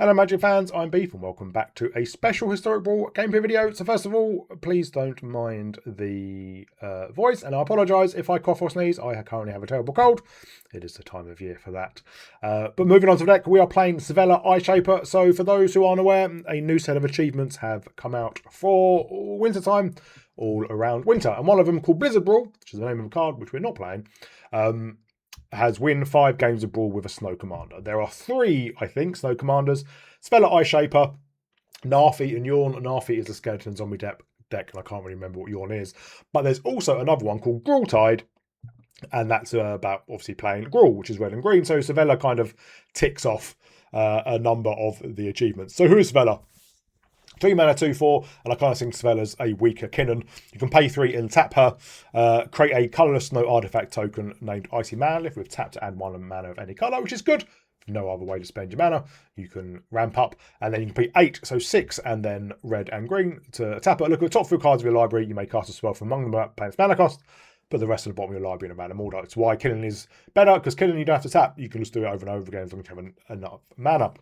Hello Magic fans, I'm Beef and welcome back to a special Historic Brawl gameplay video. So first of all, please don't mind the voice, and I apologise if I cough or sneeze. I currently have a terrible cold. It is the time of year for that. But moving on to the deck, we are playing Svella Eye Shaper. So for those who aren't aware, a new set of achievements have come out for winter time, all around winter. And one of them, called Blizzard Brawl, which is the name of a card which we're not playing, has win 5 games of Brawl with a Snow Commander. There are 3, I think, Snow Commanders. Svella Eye Shaper, Narfi and Yawn. Narfi is the Skeleton Zombie deck, and I can't really remember what Yawn is. But there's also another one called Gruul, and that's about, obviously, playing Gruul, which is red and green. So Svella kind of ticks off a number of the achievements. So who is Svella? 3 mana, 2/4, and I kind of think Svella's a weaker Kinnan. You can pay 3 and tap her. Create a colourless snow artifact token named Icy Manlift with tap to add 1 mana of any colour, which is good. No other way to spend your mana. You can ramp up, and then you can pay 8, so 6, and then red and green to tap her. Look at the top 3 cards of your library. You may cast a spell from among them, paying its mana cost, but the rest of the bottom of your library in a mana order. It's why Kinnan is better, because Kinnan you don't have to tap. You can just do it over and over again as long as you have enough mana.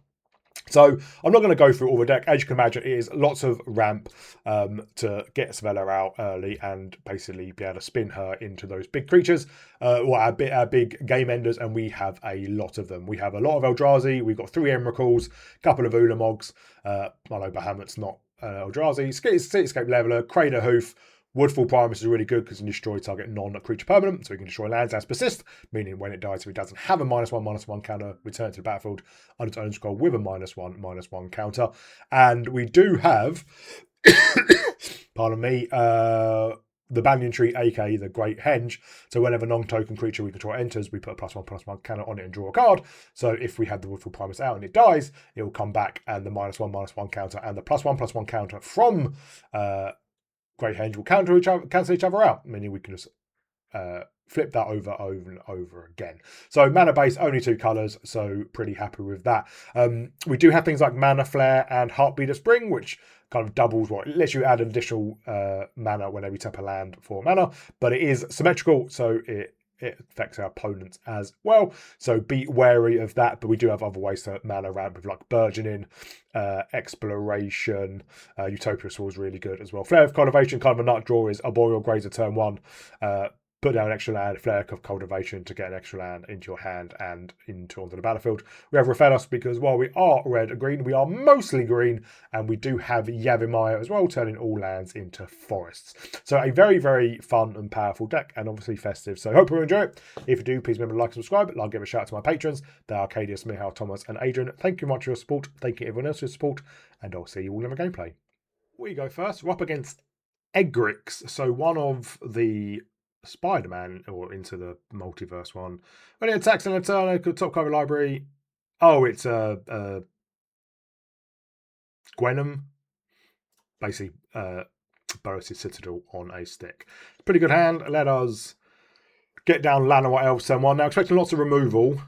So I'm not going to go through all the deck. As you can imagine, it is lots of ramp to get Svella out early and basically be able to spin her into those big creatures, our big game enders, and we have a lot of them. We have a lot of Eldrazi. We've got 3 Emrakuls, a couple of Ulamogs. I know Bahamut's not Eldrazi. Cityscape Leveler, Crater Hoof. Woodfall Primus is really good because it can destroy target non-creature permanent, so we can destroy lands as persist, meaning when it dies, if it doesn't have a -1/-1 counter, return to the battlefield on its own scroll with a -1/-1 counter. And we do have, pardon me, the Banyan Tree, aka the Great Henge. So whenever non-token creature we control enters, we put a +1/+1 counter on it and draw a card. So if we had the Woodfall Primus out and it dies, it will come back, and the -1/-1 counter and the +1/+1 counter from Great Henge will cancel each other out, meaning we can just flip that over and over again. So mana base, only 2 colours, so pretty happy with that. We do have things like Mana Flare and Heartbeat of Spring, which kind of doubles what it lets you add an additional mana whenever you tap a land for mana, but it is symmetrical, so it affects our opponents as well. So be wary of that, but we do have other ways to mana ramp with like Burgeoning, Exploration, Utopia Soul is really good as well. Flare of Cultivation, kind of a nut draw, is Arboreal Grazer turn 1. Put down an extra land, Flare of Cultivation to get an extra land into your hand and onto the battlefield. We have Raphaelos because while we are red and green, we are mostly green, and we do have Yavimaya as well, turning all lands into forests. So a very, very fun and powerful deck, and obviously festive. So hope you enjoy it. If you do, please remember to like and subscribe. I'll give a shout out to my patrons. They're Arcadius, Michal, Thomas, and Adrian. Thank you much for your support. Thank you everyone else for your support, and I'll see you all in the gameplay. We go first. We're up against Egrix, so one of the Spider-Man, or Into the Multiverse one. When it attacks an turn, top cover library. Oh, it's Gwenum. Basically, Boris' Citadel on a stick. Pretty good hand. Let us get down Llanowar Elves turn 1. Now, expecting lots of removal.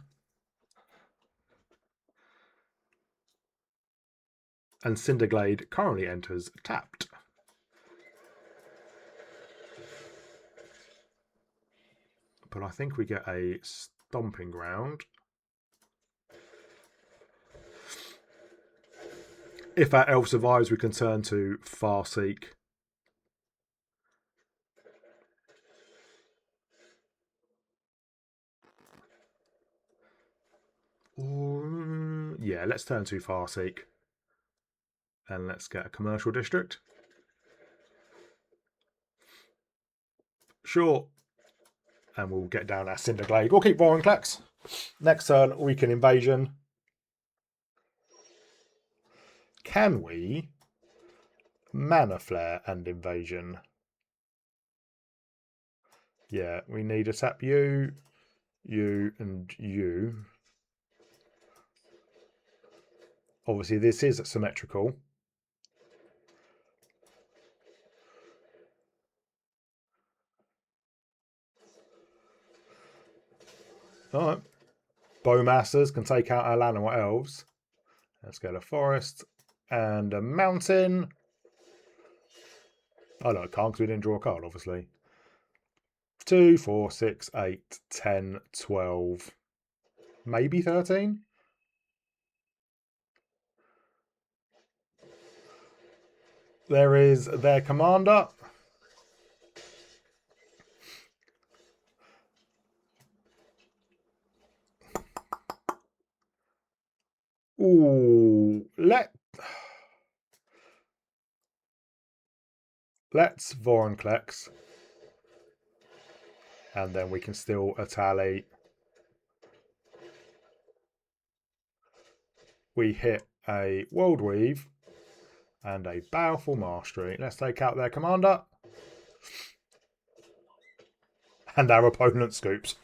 And Cinderglade currently enters tapped. But I think we get a Stomping Ground. If our elf survives, we can turn to Farseek. Yeah, let's turn to Farseek. And let's get a Commercial District. Sure. And we'll get down our Cinderglade. We'll keep Vorinclex. Next turn, Weaken Invasion. Can we Mana Flare and Invasion? Yeah, we need to tap you, and you. Obviously, this is symmetrical. All right. Bowmasters can take out our Llanowar Elves. Let's get a forest and a mountain. Oh no, I can't because we didn't draw a card, obviously. 2, 4, 6, 8, 10, 12, maybe 13. There is their commander. Ooh, let's Vorinclex. And then we can still tally. We hit a World Weave and a Baleful Mastery. Let's take out their commander. And our opponent scoops.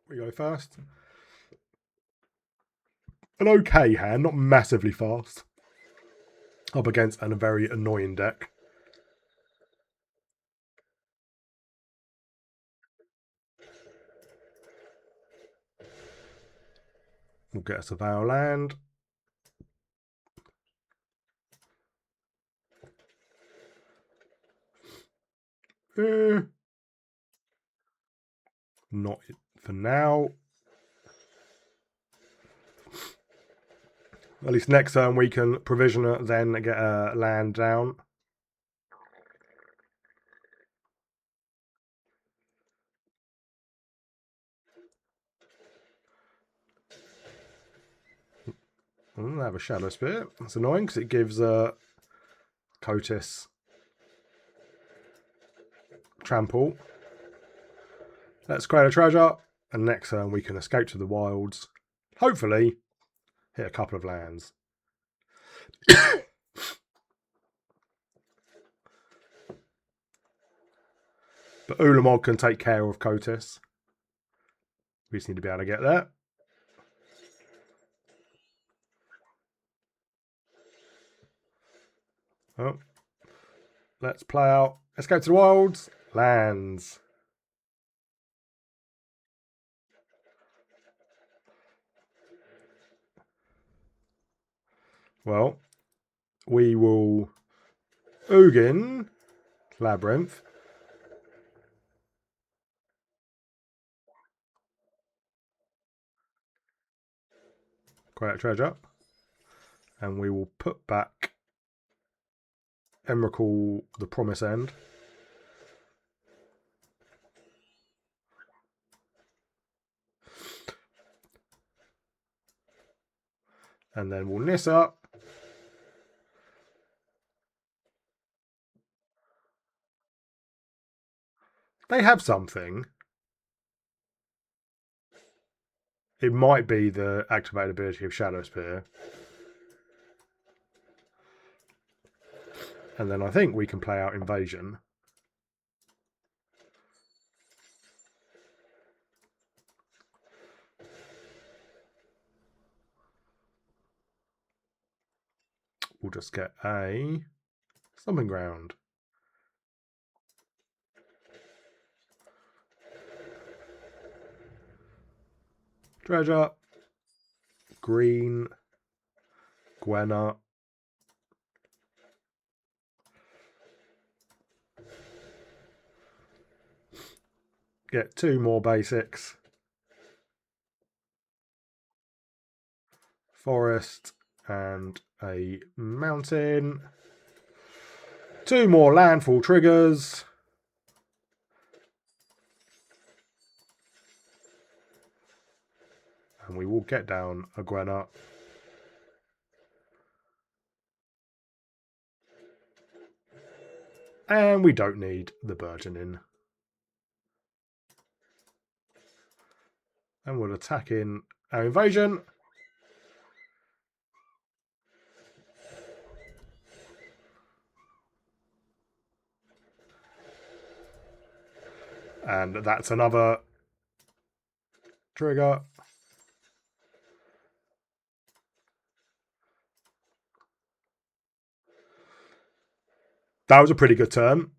We go first. An okay hand, not massively fast. Up against a very annoying deck. We'll get us a Vow land. Not for now. At least next turn we can provision then get a land down. I have a Shadow Spear. That's annoying because it gives Cotis trample. Let's create a treasure, and next turn we can escape to the wilds. Hopefully, hit a couple of lands. But Ulamog can take care of Cotis. We just need to be able to get there. Oh. Let's play out. Let's go to the wilds. Lands. Well, we will Ugin Labyrinth. Create a treasure. And we will put back Emrakul the Promise End. And then we'll Nissa. They have something. It might be the activated ability of Shadow Spear. And then I think we can play out Invasion. We'll just get a Stomping Ground. Treasure. Green. Gwenna. Get 2 more basics. Forest and a mountain. 2 more landfall triggers. And we will get down a Gwenna. And we don't need the Burgeoning. And we'll attack in our Invasion. And that's another trigger. That was a pretty good turn.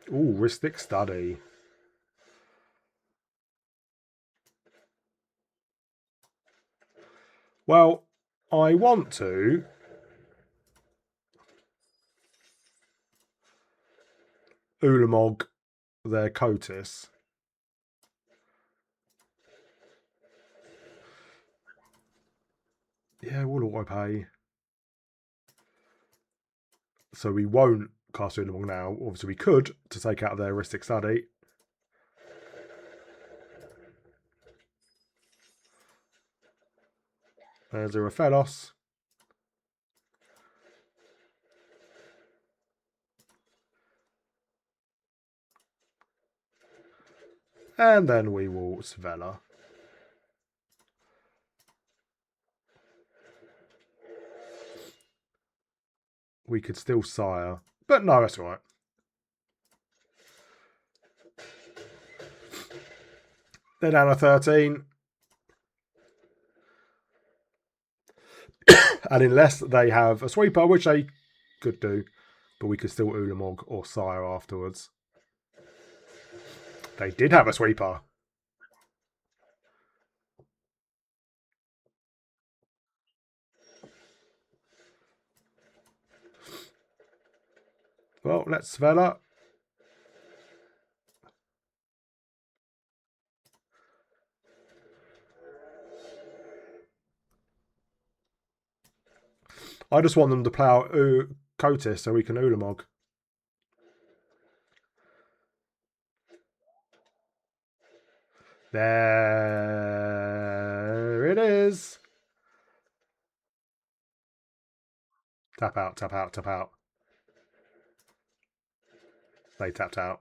Ooh, Rhystic Study. Well, I want to Ulamog their Cotis. Yeah, we'll auto pay. So we won't cast Ulamog now. Obviously, we could to take out their Ristic Study. There's a Raphelos. And then we will Svella. We could still Sire. But no, that's all right. They're down to 13. And unless they have a sweeper, which they could do, but we could still Ulamog or Sire afterwards. They did have a sweeper. Well, let's Svella. I just want them to play out Kotis so we can Ulamog. There it is. Tap out, tap out, tap out. They tapped out.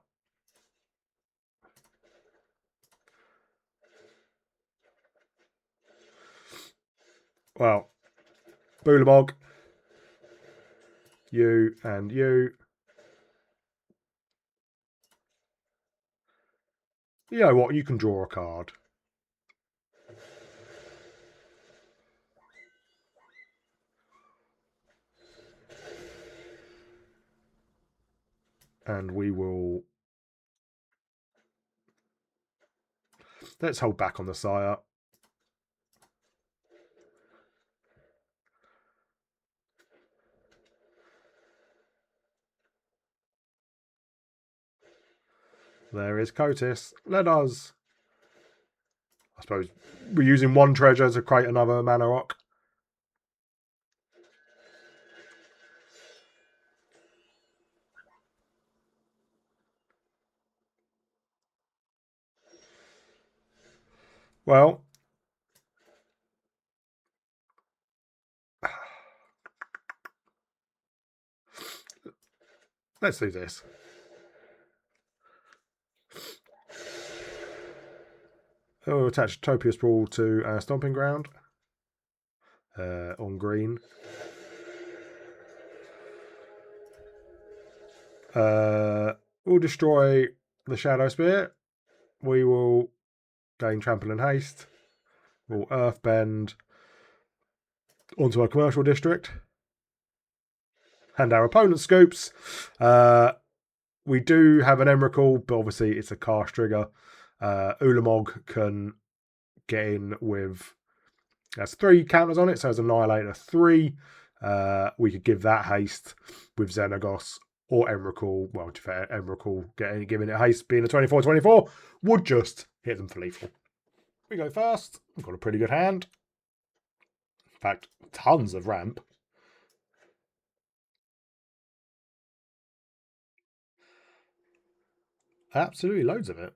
Well, Boolamog. You and you. You know what? You can draw a card. And we will... Let's hold back on the Sire. There is Kotis. Let us... I suppose we're using one treasure to create another mana rock. Well... Let's do this. We'll attach Topia's Brawl to our Stomping Ground on green. We'll destroy the Shadow Spear. We will gain Trample and Haste. We'll Earthbend onto our commercial district. And our opponent scoops. We do have an Emrakul, but obviously it's a cast trigger. Ulamog can get in with... There's 3 counters on it, so it's Annihilator 3. We could give that haste with Xenagos or Emrakul. Well, to be fair, Emrakul giving it haste, being a 24-24, would just hit them for lethal. We go first. We've got a pretty good hand. In fact, tons of ramp. Absolutely loads of it.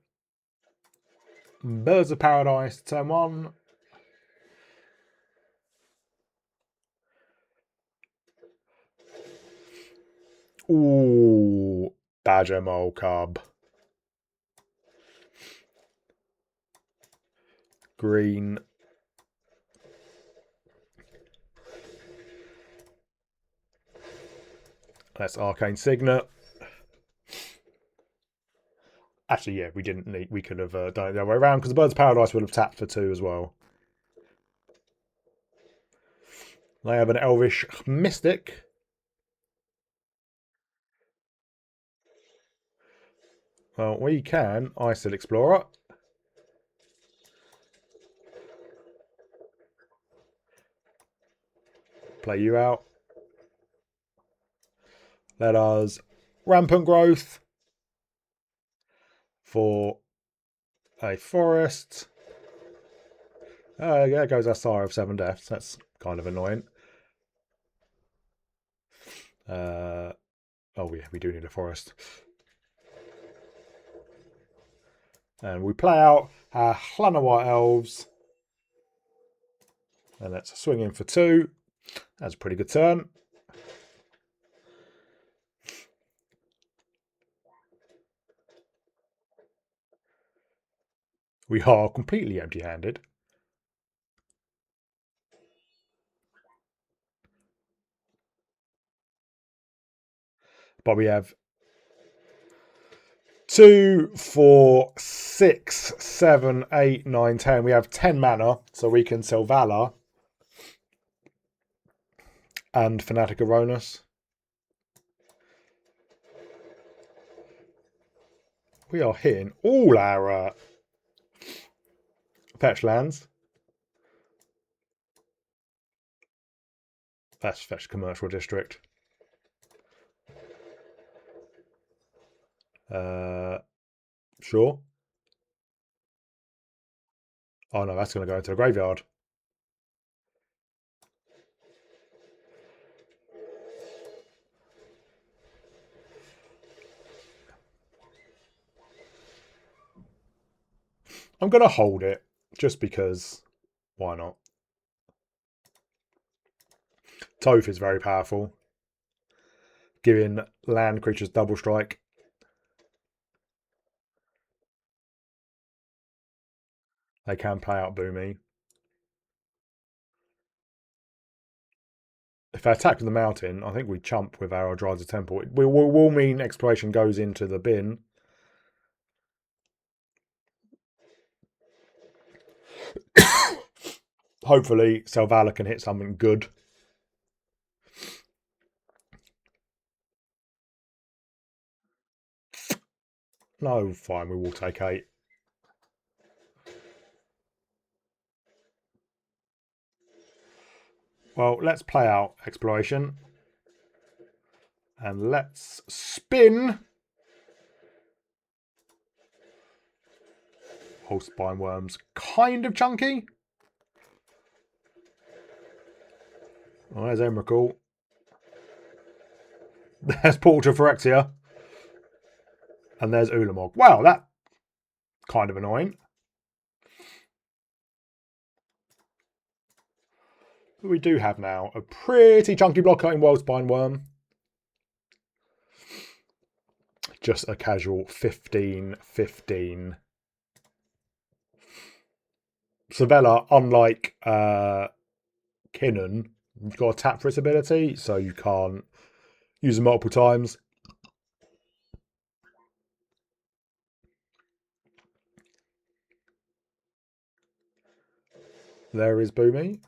Birds of Paradise, turn 1. Ooh, Badger Mole Cub. Green. That's Arcane Signet. Actually, yeah, we didn't need. We could have done it the other way around because the Birds of Paradise would have tapped for 2 as well. They have an Elvish Mystic. Well, we can Isil Explorer. Play you out. Let us Rampant Growth for a forest. There goes our Sire of 7 deaths. That's kind of annoying. Oh yeah, we do need a forest. And we play out our Llanna White Elves. And let's swing in for 2. That's a pretty good turn. We are completely empty-handed. But we have 2, 4, 6, 7, 8, 9, 10. We have 10 mana, so we can Svella and Fanatic Aronis. We are hitting all our fetch lands. That's fetch commercial district. Sure. Oh no, that's going to go into the graveyard. I'm going to hold it just because. Why not? Toph is very powerful, giving land creatures double strike. They can play out Boomy. If I attack the mountain, I think we chump with our Drides of Temple. It will mean exploration goes into the bin. Hopefully, Svella can hit something good. No, fine, we will take 8. Well, let's play out exploration. And let's spin. Whole spine worms, kind of chunky. Oh, there's Emrakul. There's Portal to Phyrexia. And there's Ulamog. Wow, that kind of annoying. But we do have now a pretty chunky blocker in World Spine Worm. Just a casual 15-15. Svella, unlike Kinnan, you've got to tap for its ability, so you can't use it multiple times. There is Boomy.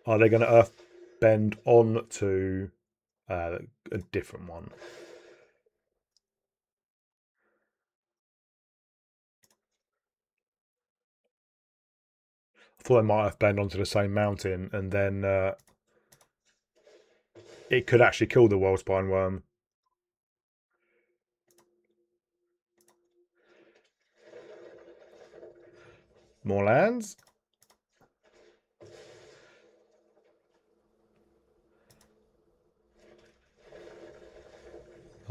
Are they going to Earth Bend on to a different one? I thought they might Earth Bend onto the same mountain, and then it could actually kill the World Spine Worm. More lands.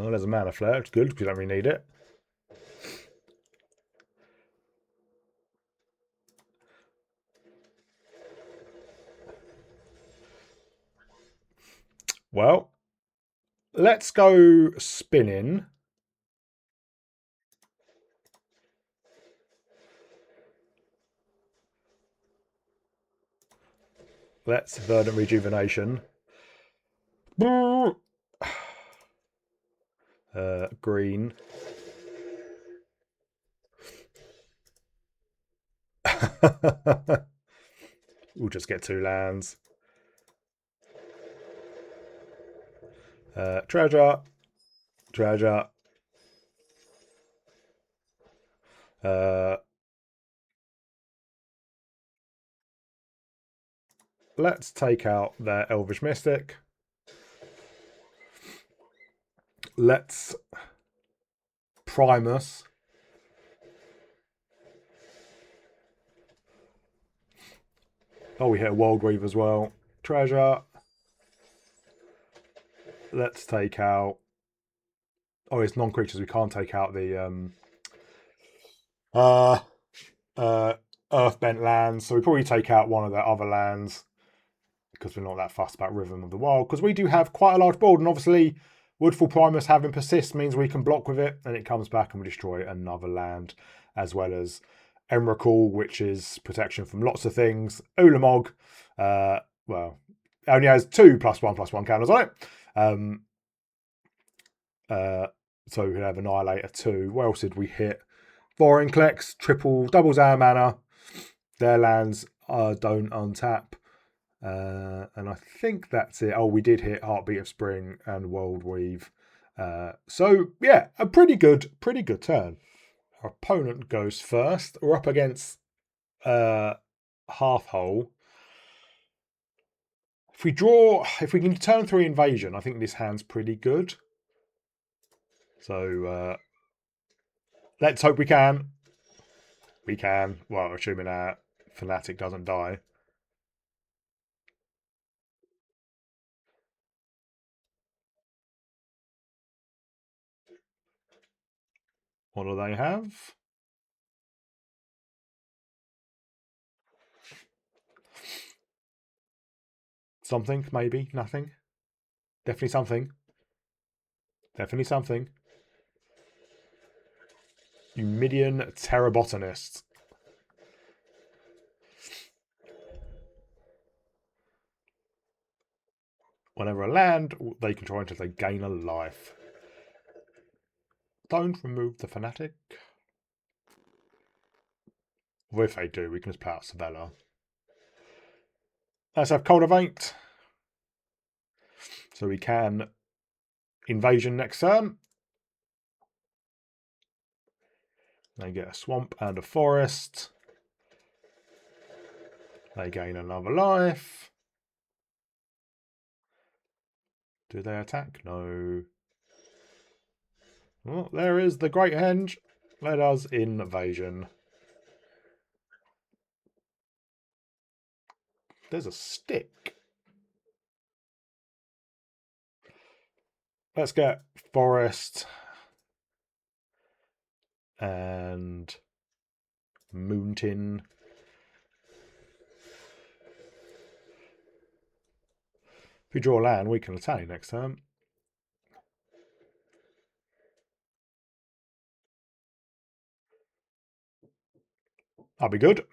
Oh, there's a Mana Flare. It's good because you don't really need it. Well, let's go spinning. Let's Verdant Rejuvenation. Green. We'll just get 2 lands. Treasure. Treasure. Let's take out their Elvish Mystic. Let's Primus. Oh, we hit a World Weave as well. Treasure. Let's take out... Oh, it's non-creatures. We can't take out the Earthbent lands. So we probably take out one of the other lands because we're not that fussed about Rhythm of the Wild. Because we do have quite a large board. And obviously, Woodfall Primus having Persist means we can block with it. And it comes back and we destroy another land. As well as Emrakul, which is protection from lots of things. Ulamog, well, only has 2+1/+1 counters on it. So we can have Annihilator 2. What else did we hit? Vorinclex, doubles our mana. Their lands don't untap. And I think that's it. Oh, we did hit Heartbeat of Spring and World Weave. So yeah, a pretty good turn. Our opponent goes first. We're up against Half Hole. If we can turn 3 Invasion, I think this hand's pretty good. So let's hope we can. We can. Well, assuming our Fanatic doesn't die. What do they have? Something, maybe, nothing. Definitely something. Definitely something. Numidian Terrabotanists. Whenever a land, they control until they gain a life. Don't remove the Fanatic. Or if they do, we can just play out Svella. Let's have Cultivate. So we can Invasion next turn. They get a Swamp and a Forest. They gain another life. Do they attack? No. Well, there is the Great Henge. Let us Invasion. There's a stick. Let's get Forest and Mountain. If we draw land, we can attack next turn. That'll be good.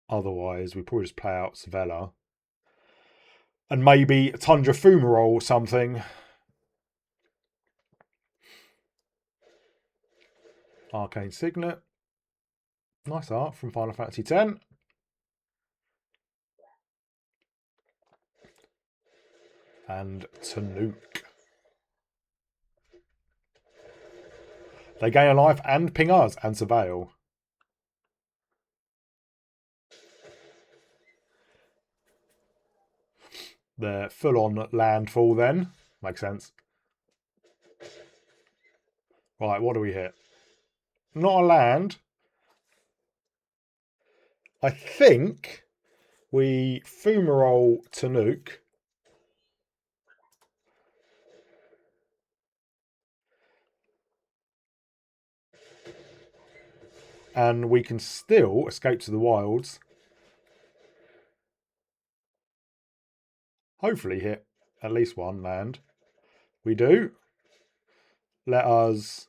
Otherwise, we probably just play out Svella. And maybe Tundra Fumarole or something. Arcane Signet. Nice art from Final Fantasy X. And Tanuk. They gain a life and ping us and surveil. They're full on landfall then. Makes sense. Right, what do we hit? Not a land. I think we Fumarole Tanuk. And we can still escape to the wilds. Hopefully hit at least one land. We do. Let us...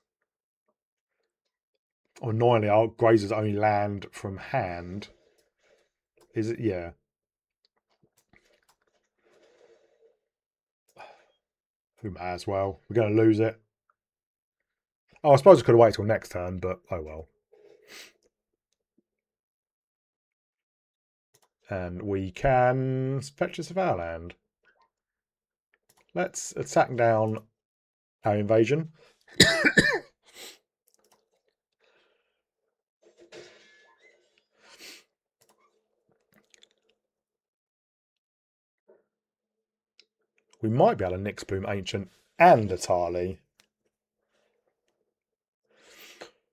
Oh, annoyingly, our Grazers only land from hand. Is it? Yeah. Who may as well. We're going to lose it. Oh, I suppose I could have waited till next turn, but oh well. And we can fetch us of our land. Let's attack down our invasion. We might be able to Nyxboom Ancient and a Tali.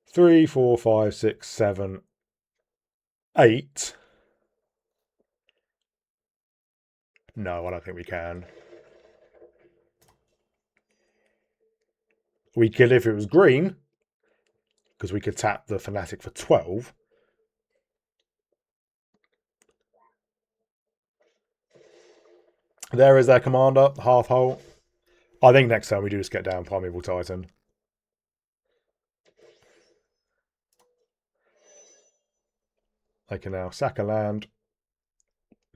3, 4, 5, 6, 7, 8. No, I don't think we can. We could if it was green, because we could tap the Fanatic for 12. There is their commander, half hole. I think next time we do just get down Primeval Titan. They can now sack a land,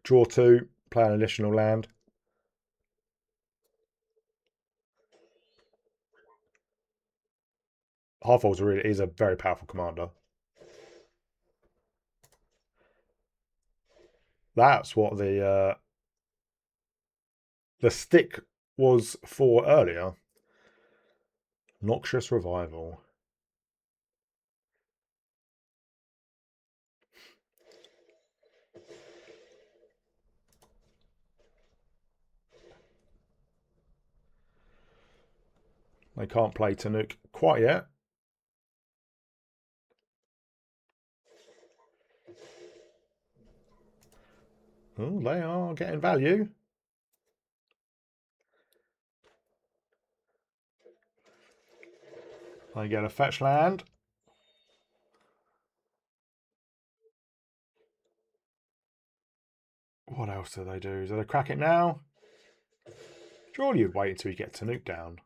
draw 2, play an additional land. Half holes really is a very powerful commander. That's what the stick was for earlier. Noxious Revival. They can't play Tanuk quite yet. Oh, they are getting value. They get a fetch land. What else do they do? Do they crack it now? Surely you'd wait until you get Tanuk down.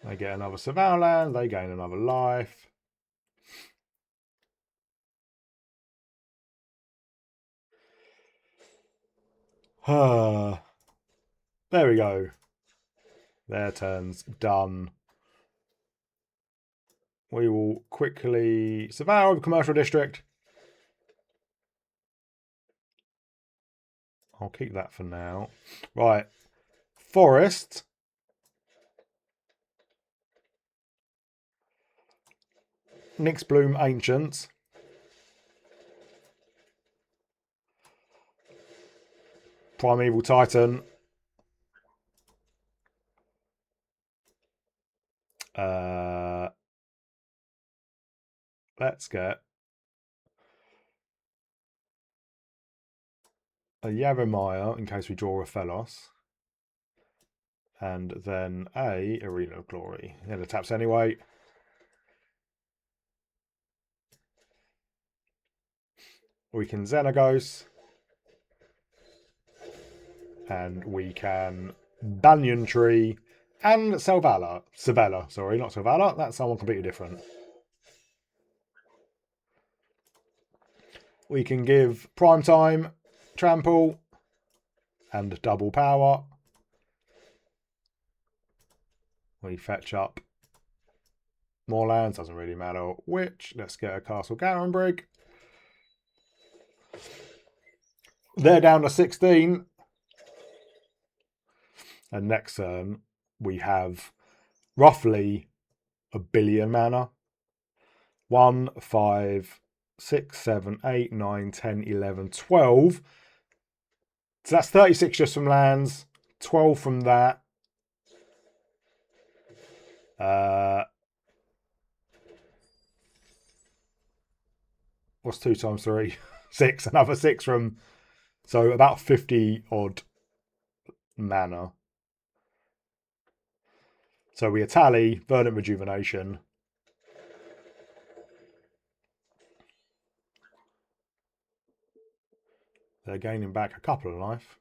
They get another Svella land. They gain another life. There we go. Their turn's done. We will quickly Svella the commercial district. I'll keep that for now. Right. Forest. Nyx Bloom Ancients. Primeval Titan. Let's get a Yaromaya in case we draw a Felos. And then a Arena of Glory. Yeah, the taps anyway. We can Xenagos. And we can Banyan Tree and Svella, sorry, not Svella. That's someone completely different. We can give Prime Time, Trample, and double power. We fetch up more lands, doesn't really matter which. Let's get a Castle Garenbrig. They're down to 16. And next turn, we have roughly a billion mana. 1, 5, 6, 7, 8, 9, 10, 11, 12. So that's 36 just from lands, 12 from that. What's 2 times 3? 6. Another 6 from. So about 50 odd mana. So we tally Verdant Rejuvenation. They're gaining back a couple of life.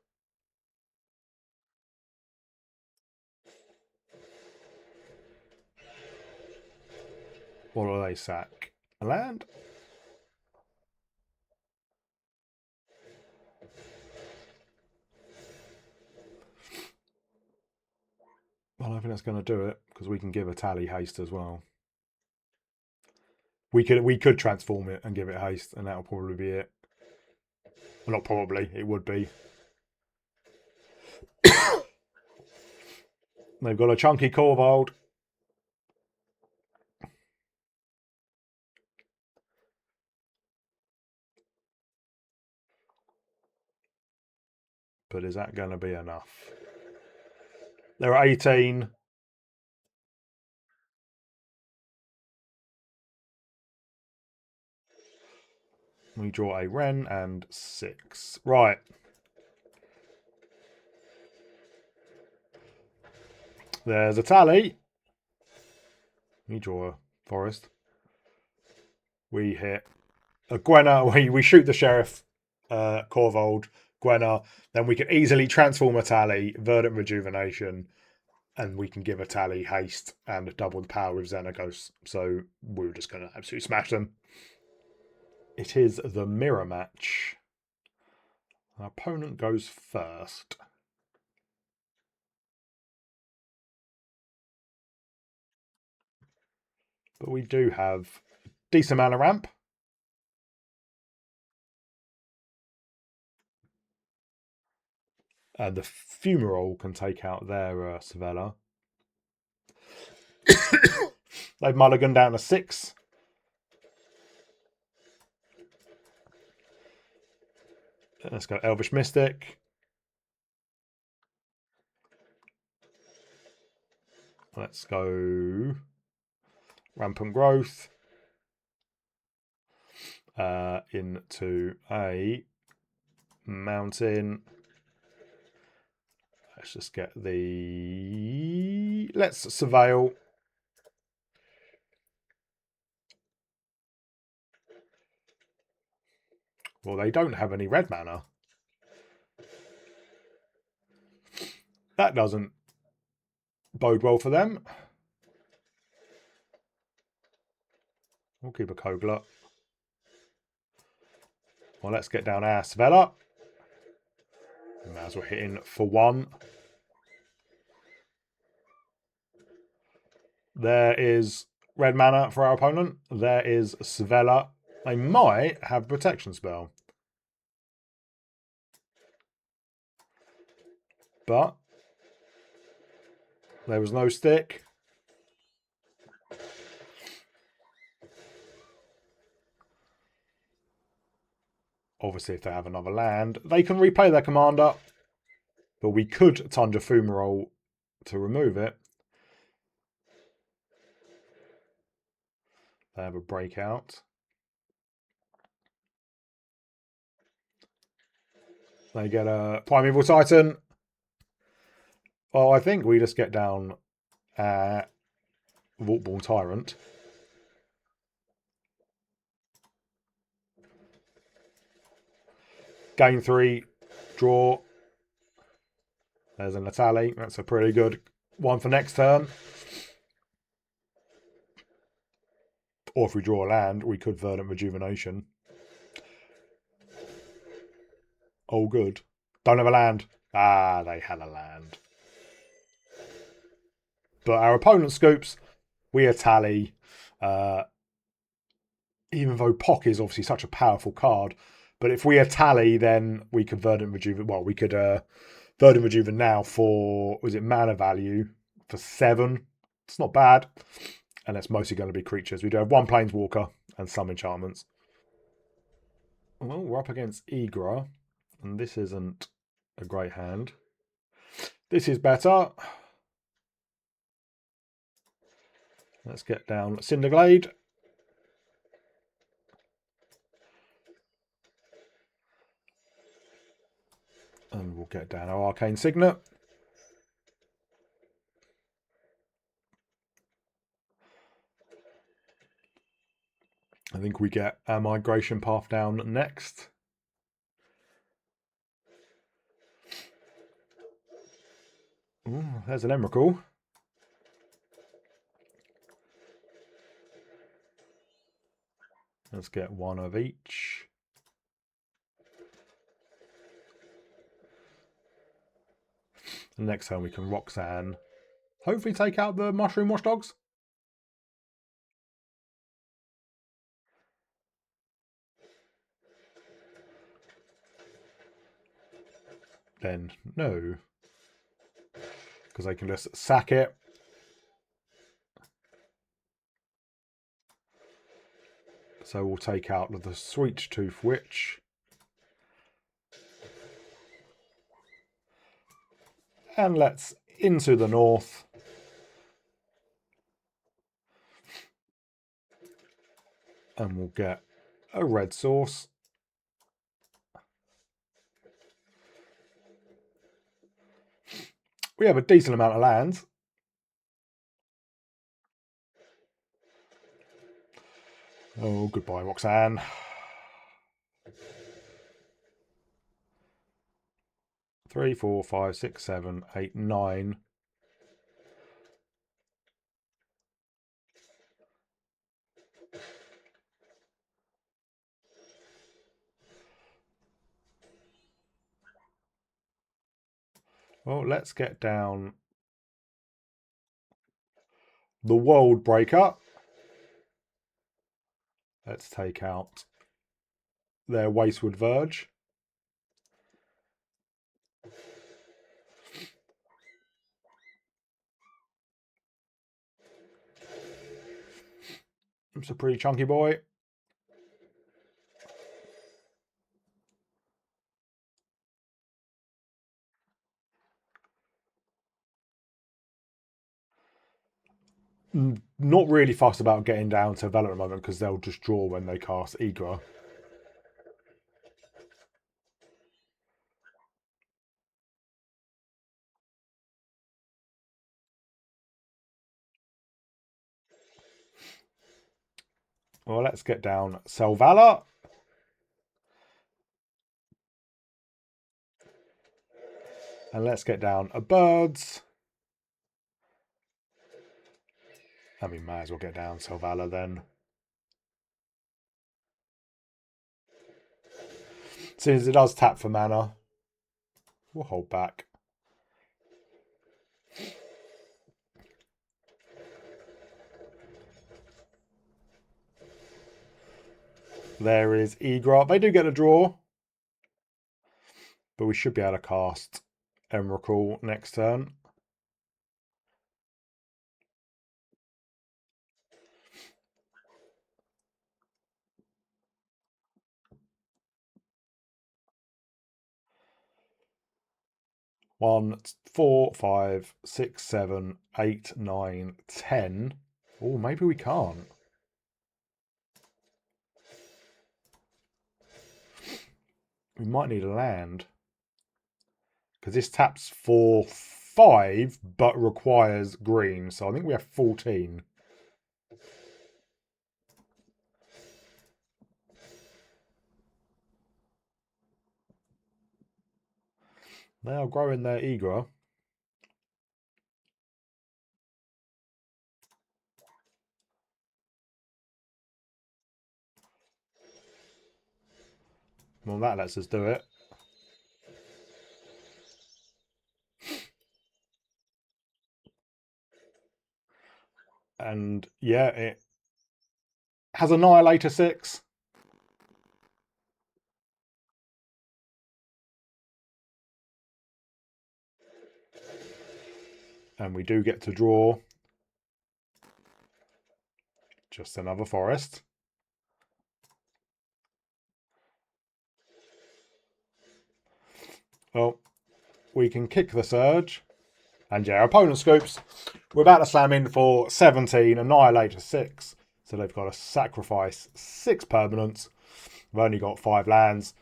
What do they sack? A land? I don't think that's going to do it because we can give a tally haste as well. We could transform it and give it haste, and that'll probably be it. Well, not probably, it would be. They've got a chunky Corvold. But is that going to be enough? There are 18. We draw a Wren and 6. Right. There's a tally. We draw a Forest. We hit a Gwenna. We shoot the Sheriff, Corvold, Gwenna. Then we can easily transform a tally, Verdant Rejuvenation, and we can give a tally haste and double the power with Xenagos. So we're just going to absolutely smash them. It is the mirror match. Our opponent goes first. But we do have decent amount of ramp. And the Fumarole can take out their Svella. They've mulliganed down to 6. Let's go Elvish Mystic. Let's go Rampant Growth. Into a Mountain. Let's just get the... Let's Surveil. Well, they don't have any red mana. That doesn't bode well for them. We'll keep a Kogla. Well, let's get down our Svella. May as well hit in for 1. There is red mana for our opponent. There is Svella. They might have protection spell. But there was no stick. Obviously, if they have another land, they can replay their commander. But we could Tundra Fumarole to remove it. They have a breakout. They get a Primeval Titan. Well, I think we just get down Vaultborn Tyrant. Gain 3, draw. There's a Natali. That's a pretty good one for next turn. Or if we draw a land, we could Verdant Rejuvenation. Oh, good. Don't have a land. Ah, they had a land. But our opponent scoops. We are tally. Even though Pock is obviously such a powerful card. But if we are tally, then we could Verdant Rejuven. Well, we could Verdant Rejuven now for, was it mana value? For 7. It's not bad. And it's mostly going to be creatures. We do have 1 Planeswalker and some enchantments. Well, we're up against Igra. And this isn't a great hand. This is better. Let's get down Cinderglade. And we'll get down our Arcane Signet. I think we get our Migration Path down next. Ooh, there's an Emrakul. Let's get 1 of each. And next turn we can Roxanne. Hopefully take out the Mushroom Watchdogs. Then no. Because they can just sack it. So we'll take out the Sweet Tooth Witch. And let's into the north. And we'll get a red source. We have a decent amount of lands. Oh, goodbye, Roxanne. Three, 4, 5, 6, 7, 8, 9. Well, let's get down the World Breaker. Let's take out their Wastewood Verge. It's a pretty chunky boy. Not really fussed about getting down to Vela at the moment because they'll just draw when they cast Egra. Well, let's get down Svella. And let's get down a Birds. And we may as well get down Svella then. Since it does tap for mana, we'll hold back. There is Egra. They do get a draw. But we should be able to cast Emrakul next turn. One, 4, 5, 6, 7, 8, 9, 10. Oh, maybe we can't. We might need a land. Because this taps for 5, but requires green. So I think we have 14. They are growing their Egra. Well, that lets us do it. And yeah, it has Annihilator 6. And we do get to draw just another forest. Well, we can kick the Surge. And yeah, our opponent scoops. We're about to slam in for 17, Annihilator 6. So they've got to sacrifice 6 permanents. We've only got 5 lands.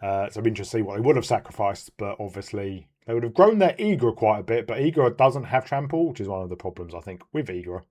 So I'm interested to see what they would have sacrificed. But obviously, they would have grown their Egra quite a bit. But Egra doesn't have trample, which is one of the problems, I think, with Egra.